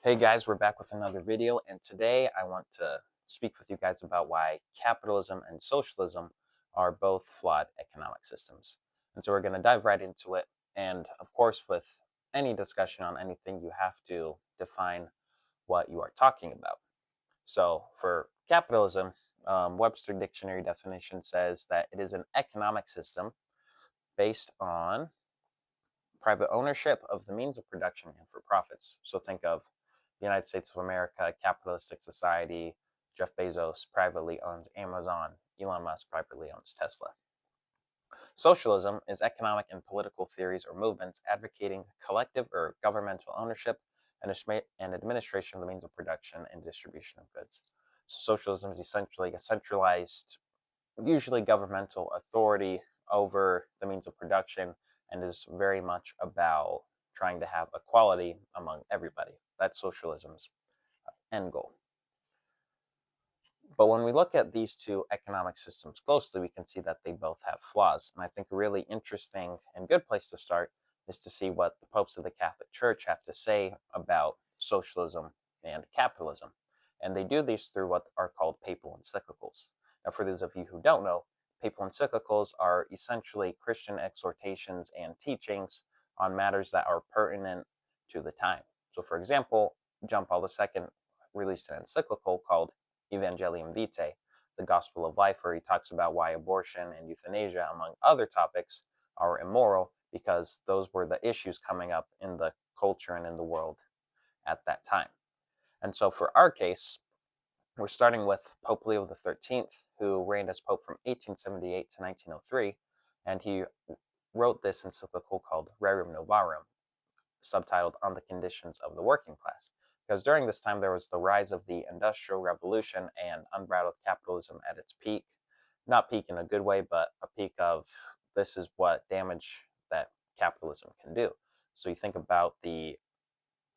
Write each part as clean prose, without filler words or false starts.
Hey guys, we're back with another video, and today I want to speak with you guys about why capitalism and socialism are both flawed economic systems. And so we're going to dive right into it. And of course, with any discussion on anything, you have to define what you are talking about. So for capitalism, Webster Dictionary definition says that it is an economic system based on private ownership of the means of production and for profits. So think of the United States of America, capitalistic society. Jeff Bezos privately owns Amazon. Elon Musk privately owns Tesla. Socialism is economic and political theories or movements advocating collective or governmental ownership and administration of the means of production and distribution of goods. So socialism is essentially a centralized, usually governmental authority over the means of production and is very much about trying to have equality among everybody. That's socialism's end goal. But when we look at these two economic systems closely, we can see that they both have flaws. And I think a really interesting and good place to start is to see what the popes of the Catholic Church have to say about socialism and capitalism. And they do these through what are called papal encyclicals. Now, for those of you who don't know, papal encyclicals are essentially Christian exhortations and teachings on matters that are pertinent to the time. So, for example, John Paul II released an encyclical called Evangelium Vitae, the Gospel of Life, where he talks about why abortion and euthanasia, among other topics, are immoral because those were the issues coming up in the culture and in the world at that time. And so for our case, we're starting with Pope Leo XIII, who reigned as Pope from 1878 to 1903, and he wrote this encyclical called Rerum Novarum, subtitled On the Conditions of the Working Class. Because during this time, there was the rise of the Industrial Revolution and unbridled capitalism at its peak. Not peak in a good way, but a peak of this is what damage that capitalism can do. So you think about the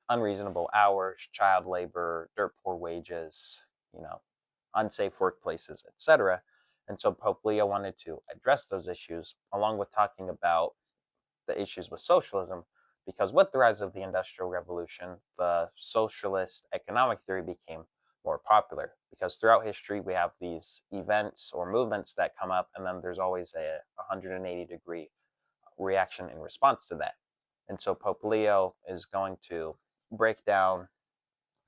unreasonable hours, child labor, dirt poor wages, unsafe workplaces, etc. And so Pope Leo wanted to address those issues along with talking about the issues with socialism, because with the rise of the Industrial Revolution, the socialist economic theory became more popular. Because throughout history, we have these events or movements that come up, and then there's always a 180-degree reaction in response to that. And so Pope Leo is going to break down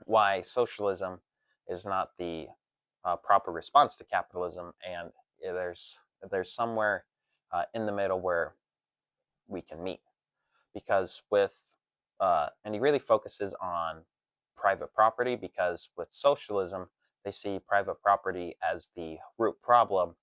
why socialism is not the proper response to capitalism, and there's somewhere in the middle where we can meet. Because and he really focuses on private property, because with socialism, they see private property as the root problem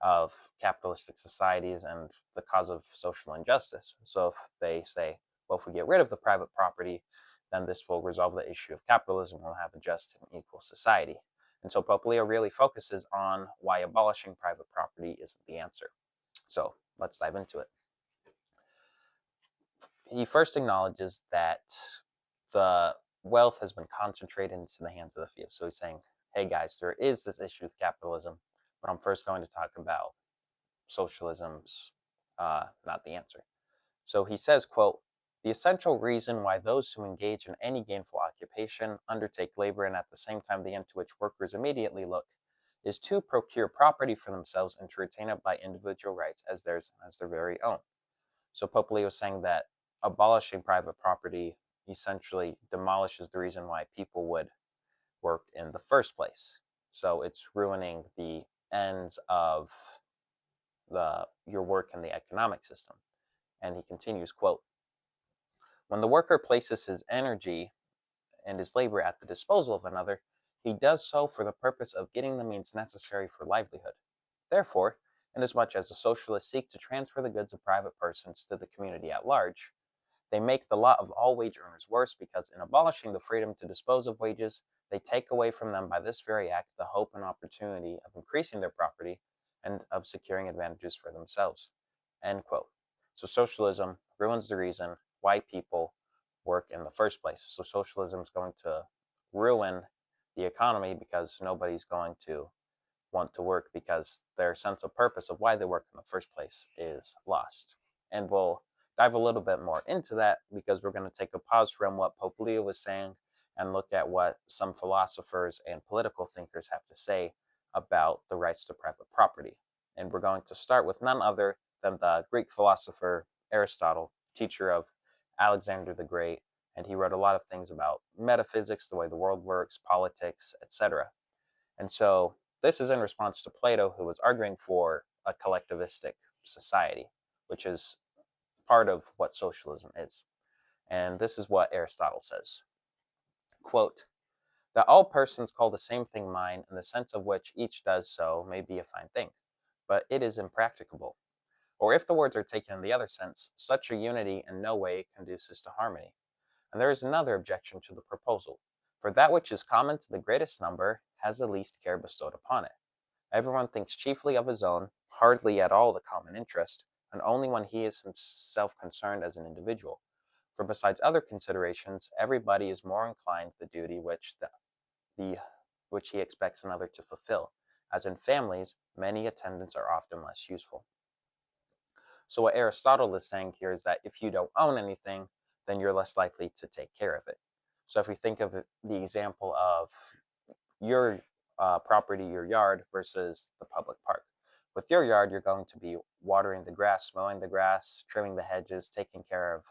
of capitalistic societies and the cause of social injustice. So if they say, well, if we get rid of the private property, then this will resolve the issue of capitalism. We'll have a just and equal society. And so Pope Leo really focuses on why abolishing private property isn't the answer. So let's dive into it. He first acknowledges that the wealth has been concentrated into the hands of the few. So he's saying, hey guys, there is this issue with capitalism, but I'm first going to talk about socialism's not the answer. So he says, quote, the essential reason why those who engage in any gainful occupation undertake labor and at the same time the end to which workers immediately look is to procure property for themselves and to retain it by individual rights as their very own. So Pope Leo is saying that abolishing private property essentially demolishes the reason why people would work in the first place. So it's ruining the ends of your work in the economic system. And he continues, quote, when the worker places his energy and his labor at the disposal of another, he does so for the purpose of getting the means necessary for livelihood. Therefore, inasmuch as the socialists seek to transfer the goods of private persons to the community at large, they make the lot of all wage earners worse, because in abolishing the freedom to dispose of wages, they take away from them by this very act the hope and opportunity of increasing their property and of securing advantages for themselves. End quote. So socialism ruins the reason why people work in the first place. So socialism is going to ruin the economy because nobody's going to want to work, because their sense of purpose of why they work in the first place is lost. And we'll dive a little bit more into that, because we're going to take a pause from what Pope Leo was saying and look at what some philosophers and political thinkers have to say about the rights to private property. And we're going to start with none other than the Greek philosopher Aristotle, teacher of Alexander the Great, and he wrote a lot of things about metaphysics, the way the world works, politics, etc. And so this is in response to Plato, who was arguing for a collectivistic society, which is part of what socialism is. And this is what Aristotle says. Quote, that all persons call the same thing mine, in the sense of which each does so, may be a fine thing, but it is impracticable. Or if the words are taken in the other sense, such a unity in no way conduces to harmony. And there is another objection to the proposal, for that which is common to the greatest number has the least care bestowed upon it. Everyone thinks chiefly of his own, hardly at all the common interest, and only when he is himself concerned as an individual. For besides other considerations, everybody is more inclined to the duty which he expects another to fulfill, as in families, many attendants are often less useful. So what Aristotle is saying here is that if you don't own anything, then you're less likely to take care of it. So if we think of the example of your property, your yard, versus the public park. With your yard, you're going to be watering the grass, mowing the grass, trimming the hedges, taking care of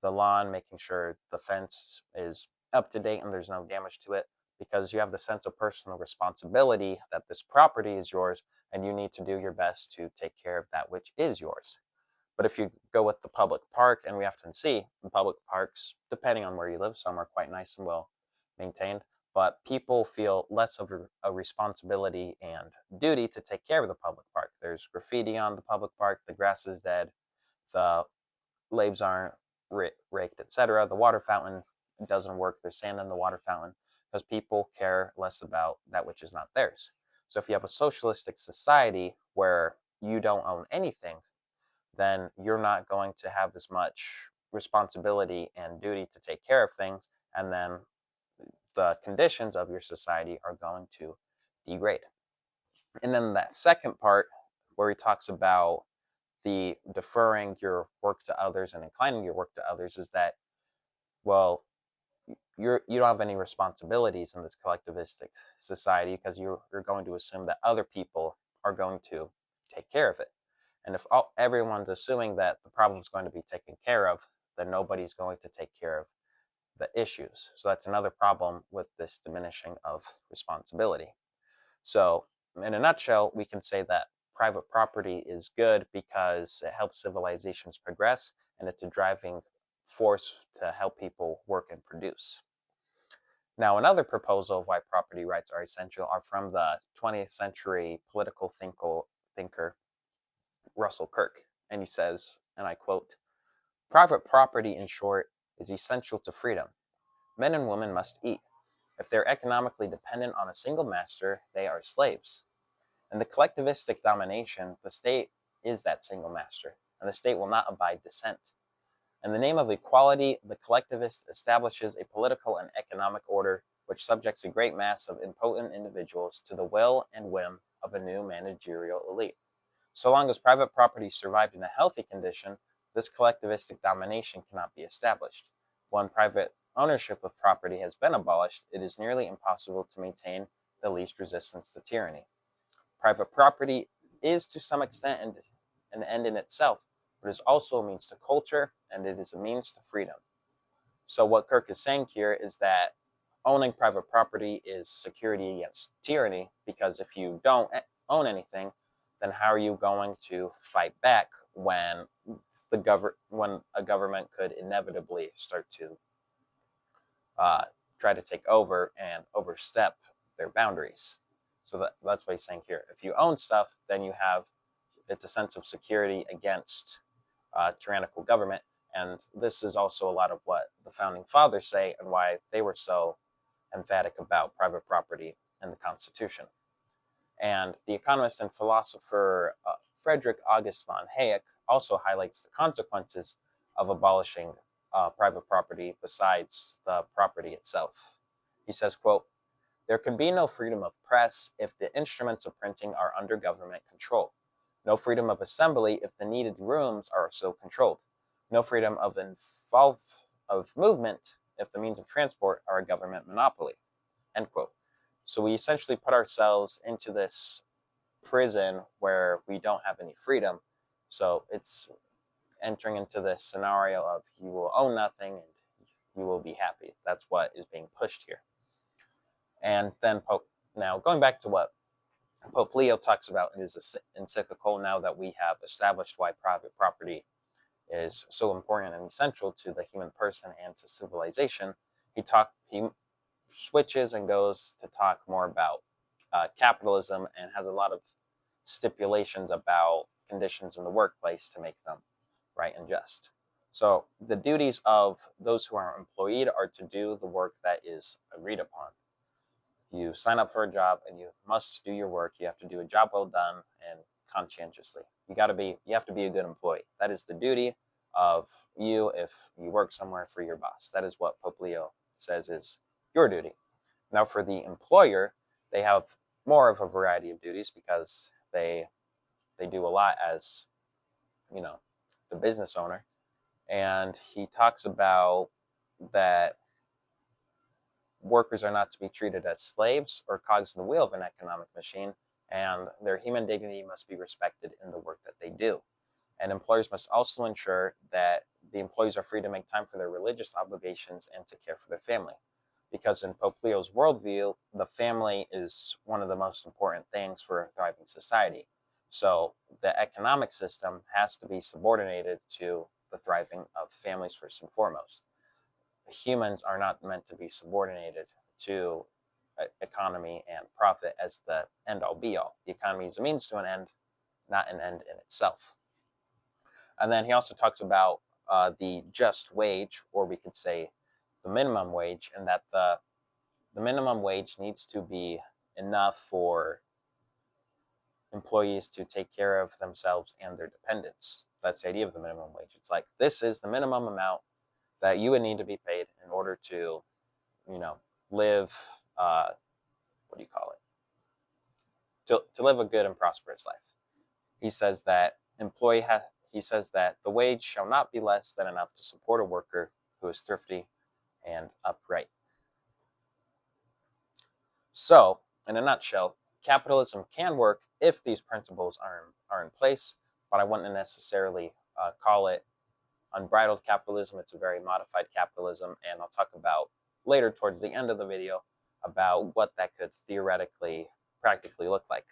the lawn, making sure the fence is up to date and there's no damage to it, because you have the sense of personal responsibility that this property is yours and you need to do your best to take care of that which is yours. But if you go with the public park, and we often see in public parks, depending on where you live, some are quite nice and well maintained, but people feel less of a responsibility and duty to take care of the public park. There's graffiti on the public park, the grass is dead, the leaves aren't raked, etc. The water fountain doesn't work, there's sand in the water fountain, because people care less about that which is not theirs. So if you have a socialistic society where you don't own anything, then you're not going to have as much responsibility and duty to take care of things, and then the conditions of your society are going to degrade. And then that second part, where he talks about the deferring your work to others and inclining your work to others, is that, well, you don't have any responsibilities in this collectivistic society, because you're going to assume that other people are going to take care of it. And if everyone's assuming that the problem is going to be taken care of, then nobody's going to take care of the issues. So that's another problem with this diminishing of responsibility. So in a nutshell, we can say that private property is good because it helps civilizations progress, and it's a driving force to help people work and produce. Now, another proposal of why property rights are essential are from the 20th century political thinker Russell Kirk. And he says, and I quote, private property, in short, is essential to freedom. Men and women must eat. If they're economically dependent on a single master, they are slaves. In the collectivistic domination, the state is that single master, and the state will not abide dissent. In the name of equality, the collectivist establishes a political and economic order which subjects a great mass of impotent individuals to the will and whim of a new managerial elite. So long as private property survived in a healthy condition, this collectivistic domination cannot be established. When private ownership of property has been abolished, it is nearly impossible to maintain the least resistance to tyranny. Private property is to some extent an end in itself, but is also a means to culture, and it is a means to freedom. So what Kirk is saying here is that owning private property is security against tyranny, because if you don't own anything, then how are you going to fight back when when a government could inevitably start to try to take over and overstep their boundaries? So that's what he's saying here. If you own stuff, then it's a sense of security against tyrannical government. And this is also a lot of what the founding fathers say and why they were so emphatic about private property in the Constitution. And the economist and philosopher Friedrich August von Hayek also highlights the consequences of abolishing private property besides the property itself. He says, quote, there can be no freedom of press if the instruments of printing are under government control. No freedom of assembly if the needed rooms are so controlled. No freedom of movement if the means of transport are a government monopoly, end quote. So we essentially put ourselves into this prison where we don't have any freedom. So it's entering into this scenario of you will own nothing and you will be happy. That's what is being pushed here. And then now going back to what Pope Leo talks about in his encyclical, now that we have established why private property is so important and essential to the human person and to civilization, he switches and goes to talk more about capitalism and has a lot of stipulations about conditions in the workplace to make them right and just. So the duties of those who are employed are to do the work that is agreed upon. You sign up for a job and you must do your work. You have to do a job well done and conscientiously. You have to be a good employee. That is the duty of you if you work somewhere for your boss. That is what Pope Leo says is your duty. Now for the employer, they have more of a variety of duties because they do a lot as, the business owner. And he talks about that workers are not to be treated as slaves or cogs in the wheel of an economic machine, and their human dignity must be respected in the work that they do. And employers must also ensure that the employees are free to make time for their religious obligations and to care for their family. Because in Pope Leo's worldview, the family is one of the most important things for a thriving society. So the economic system has to be subordinated to the thriving of families first and foremost. Humans are not meant to be subordinated to economy and profit as the end-all be-all. The economy is a means to an end, not an end in itself. And then he also talks about the just wage, or we could say the minimum wage, and that the minimum wage needs to be enough for employees to take care of themselves and their dependents. That's the idea of the minimum wage. It's like, this is the minimum amount that you would need to be paid in order to, live, what do you call it? To live a good and prosperous life. He says that the wage shall not be less than enough to support a worker who is thrifty and upright. So, in a nutshell, capitalism can work if these principles are in place, but I wouldn't necessarily call it unbridled capitalism. It's a very modified capitalism, and I'll talk about later towards the end of the video about what that could theoretically, practically look like.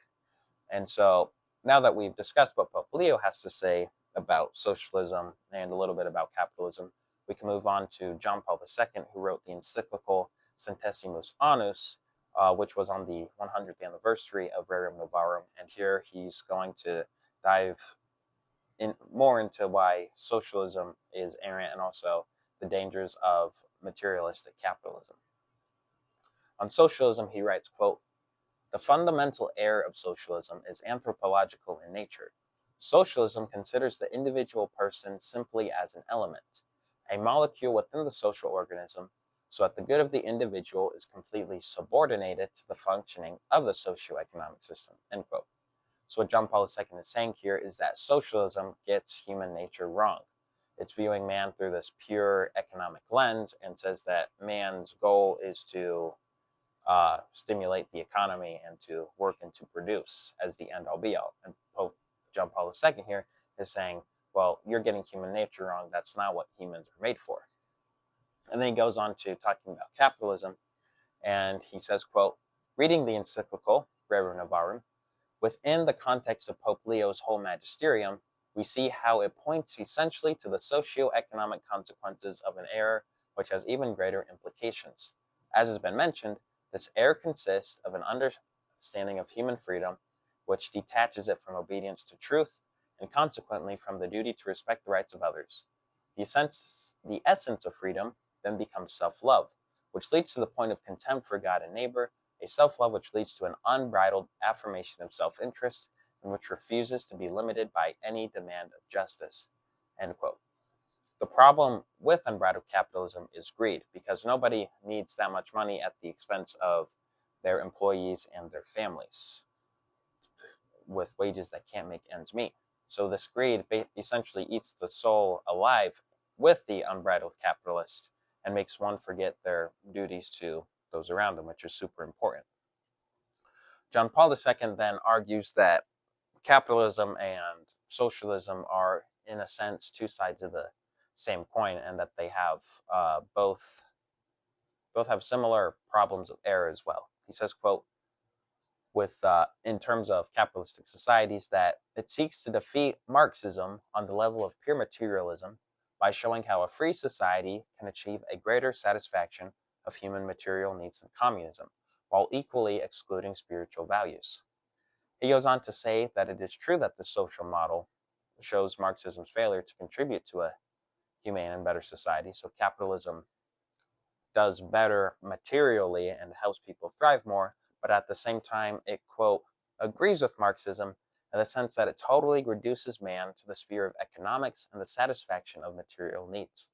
And so now that we've discussed what Pope Leo has to say about socialism and a little bit about capitalism, we can move on to John Paul II, who wrote the encyclical Centesimus Annus, which was on the 100th anniversary of Rerum Novarum. And here he's going to dive more into why socialism is errant and also the dangers of materialistic capitalism. On socialism, he writes, quote, "The fundamental error of socialism is anthropological in nature. Socialism considers the individual person simply as an element, a molecule within the social organism, so that the good of the individual is completely subordinated to the functioning of the socioeconomic system," end quote. So what John Paul II is saying here is that socialism gets human nature wrong. It's viewing man through this pure economic lens and says that man's goal is to stimulate the economy and to work and to produce as the end-all be-all. And Pope John Paul II here is saying, well, you're getting human nature wrong. That's not what humans are made for. And then he goes on to talking about capitalism, and he says, quote, "Reading the encyclical Rerum Novarum, within the context of Pope Leo's whole magisterium, we see how it points essentially to the socio-economic consequences of an error which has even greater implications. As has been mentioned, this error consists of an understanding of human freedom, which detaches it from obedience to truth, and consequently from the duty to respect the rights of others. The essence of freedom then becomes self-love, which leads to the point of contempt for God and neighbor, a self-love which leads to an unbridled affirmation of self-interest, and which refuses to be limited by any demand of justice," end quote. The problem with unbridled capitalism is greed, because nobody needs that much money at the expense of their employees and their families with wages that can't make ends meet. So this greed essentially eats the soul alive with the unbridled capitalist, and makes one forget their duties to those around them, which is super important. John Paul II then argues that capitalism and socialism are, in a sense, two sides of the same coin, and that they have both have similar problems of error as well. He says, quote, with in terms of capitalistic societies, that it seeks to defeat Marxism on the level of pure materialism by showing how a free society can achieve a greater satisfaction of human material needs than communism, while equally excluding spiritual values. He goes on to say that it is true that the social model shows Marxism's failure to contribute to a humane and better society, so capitalism does better materially and helps people thrive more, but at the same time, it, quote, agrees with Marxism in the sense that it totally reduces man to the sphere of economics and the satisfaction of material needs,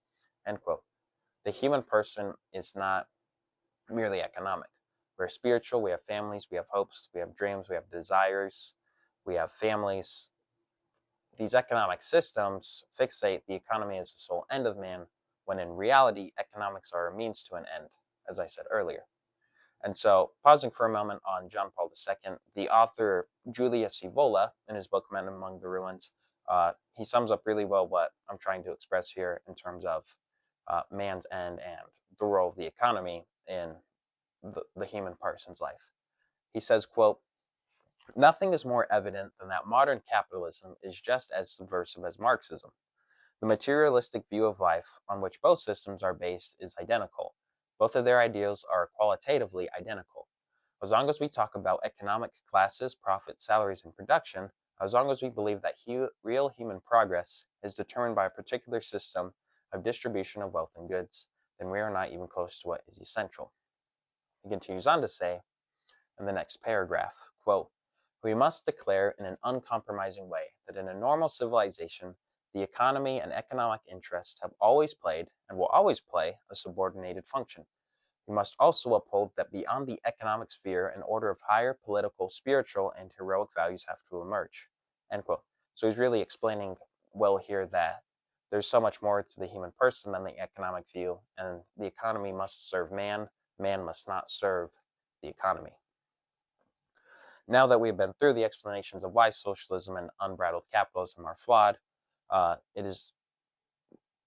end quote. The human person is not merely economic. We're spiritual, we have families, we have hopes, we have dreams, we have desires, we have families. These economic systems fixate the economy as the sole end of man, when in reality, economics are a means to an end, as I said earlier. And so, pausing for a moment on John Paul II, the author Julius Evola, in his book Men Among the Ruins, he sums up really well what I'm trying to express here in terms of man's end and the role of the economy in the human person's life. He says, quote, nothing is more evident than that modern capitalism is just as subversive as Marxism. The materialistic view of life on which both systems are based is identical. Both of their ideals are qualitatively identical. As long as we talk about economic classes, profits, salaries, and production, as long as we believe that real human progress is determined by a particular system of distribution of wealth and goods, then we are not even close to what is essential. He continues on to say in the next paragraph, quote, we must declare in an uncompromising way that in a normal civilization, the economy and economic interests have always played and will always play a subordinated function. We must also uphold that beyond the economic sphere, an order of higher political, spiritual, and heroic values have to emerge. End quote. So he's really explaining well here that there's so much more to the human person than the economic view, and the economy must serve man, man must not serve the economy. Now that we've been through the explanations of why socialism and unbridled capitalism are flawed, it is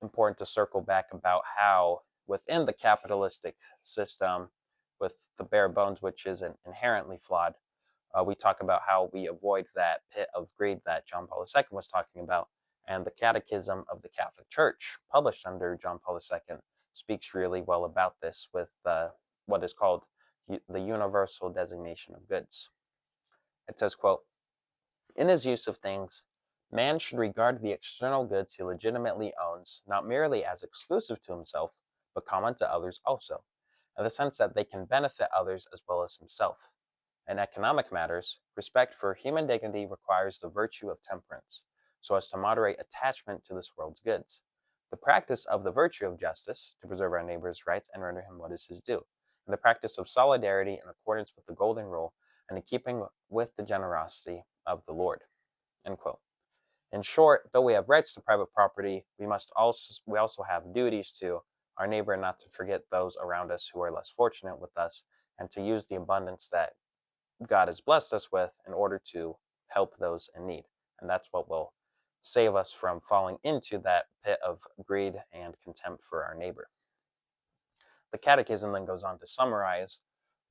important to circle back about how within the capitalistic system, with the bare bones, which is inherently flawed, we talk about how we avoid that pit of greed that John Paul II was talking about. And the Catechism of the Catholic Church, published under John Paul II, speaks really well about this with what is called the universal designation of goods. It says, quote, in his use of things, man should regard the external goods he legitimately owns not merely as exclusive to himself, but common to others also, in the sense that they can benefit others as well as himself. In economic matters, respect for human dignity requires the virtue of temperance, so as to moderate attachment to this world's goods. The practice of the virtue of justice, to preserve our neighbor's rights and render him what is his due. And the practice of solidarity in accordance with the golden rule and in keeping with the generosity of the Lord. End quote. In short, though we have rights to private property, we also have duties to our neighbor, not to forget those around us who are less fortunate with us, and to use the abundance that God has blessed us with in order to help those in need. And that's what will save us from falling into that pit of greed and contempt for our neighbor. The Catechism then goes on to summarize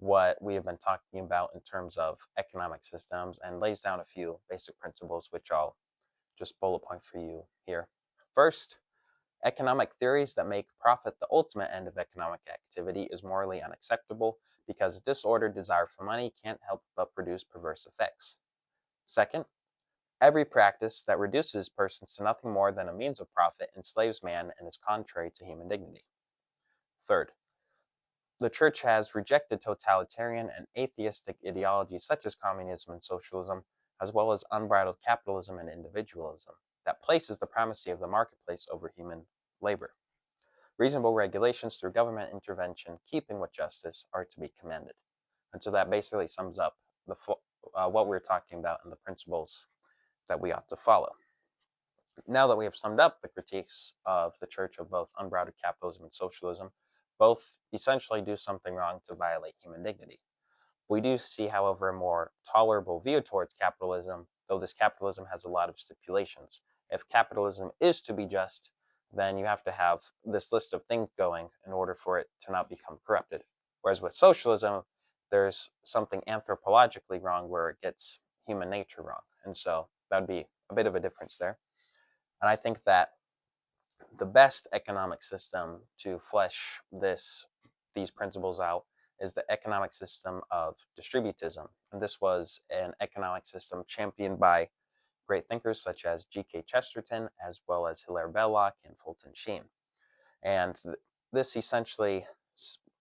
what we have been talking about in terms of economic systems and lays down a few basic principles, which I'll just bullet point for you here. First, economic theories that make profit the ultimate end of economic activity is morally unacceptable because disordered desire for money can't help but produce perverse effects. Second, every practice that reduces persons to nothing more than a means of profit enslaves man and is contrary to human dignity. Third, the Church has rejected totalitarian and atheistic ideologies such as communism and socialism, as well as unbridled capitalism and individualism, that places the primacy of the marketplace over human labor. Reasonable regulations through government intervention, keeping with justice, are to be commended. And so that basically sums up what we're talking about and the principles that we ought to follow. Now that we have summed up the critiques of the Church of both unbridled capitalism and socialism, both essentially do something wrong to violate human dignity. We do see, however, a more tolerable view towards capitalism, though this capitalism has a lot of stipulations. If capitalism is to be just, then you have to have this list of things going in order for it to not become corrupted. Whereas with socialism, there's something anthropologically wrong where it gets human nature wrong. And so that would be a bit of a difference there. And I think that the best economic system to flesh these principles out is the economic system of distributism. And this was an economic system championed by great thinkers such as G.K. Chesterton, as well as Hilaire Belloc and Fulton Sheen. And this essentially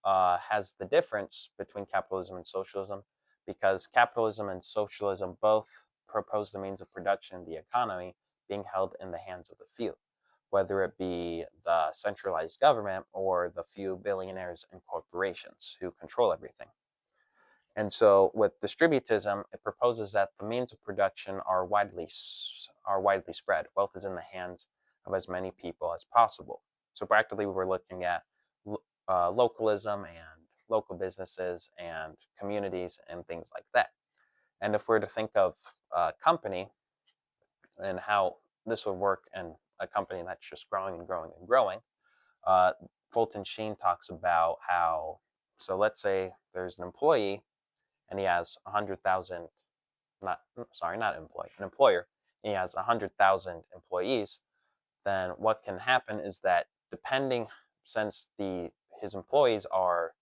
has the difference between capitalism and socialism, because capitalism and socialism both propose the means of production in the economy being held in the hands of the few, whether it be the centralized government or the few billionaires and corporations who control everything. And so with distributism, it proposes that the means of production are widely spread. Wealth is in the hands of as many people as possible. So practically, we're looking at localism and local businesses and communities and things like that. And if we're to think of a company and how this would work in a company that's just growing and growing and growing, Fulton Sheen talks about how, so let's say there's an employee and he has 100,000, an employer, and he has 100,000 employees, then what can happen is that since his employees are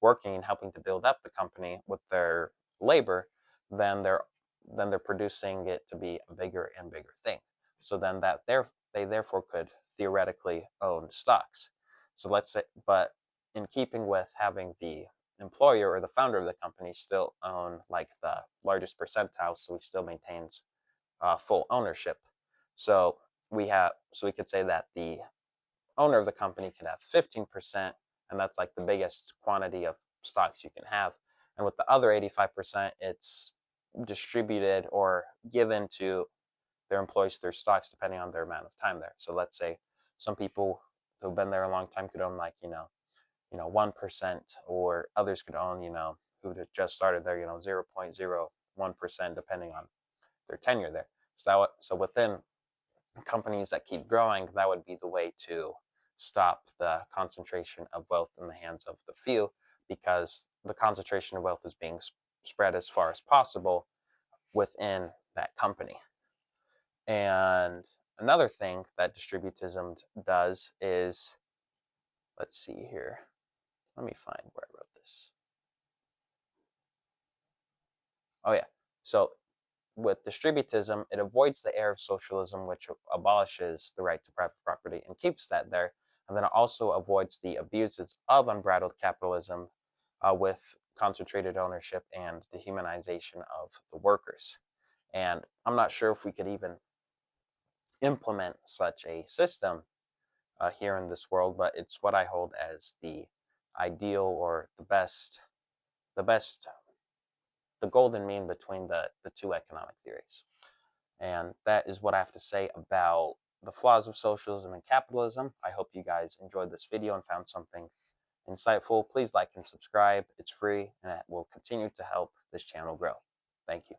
working and helping to build up the company with their labor, then they're producing it to be a bigger and bigger thing. So then they therefore could theoretically own stocks. So let's say, but in keeping with having the employer or the founder of the company still own like the largest percentile, so he still maintains full ownership. So we could say that the owner of the company can have 15%, and that's like the biggest quantity of stocks you can have. And with the other 85%, it's distributed or given to their employees through stocks depending on their amount of time there. So let's say some people who've been there a long time could own 1%, or others could own, who just started there, 0.01%, depending on their tenure there. So within companies that keep growing, that would be the way to stop the concentration of wealth in the hands of the few, because the concentration of wealth is being spread as far as possible within that company. And another thing that distributism does is, let's see here. Let me find where I wrote this. Oh, yeah. So with distributism, it avoids the air of socialism, which abolishes the right to private property and keeps that there. And then it also avoids the abuses of unbridled capitalism with concentrated ownership and dehumanization of the workers. And I'm not sure if we could even implement such a system here in this world, but it's what I hold as the ideal or the golden mean between the two economic theories. And that is what I have to say about the flaws of socialism and capitalism. I hope you guys enjoyed this video and found something insightful. Please like and subscribe. It's free and it will continue to help this channel grow. Thank you.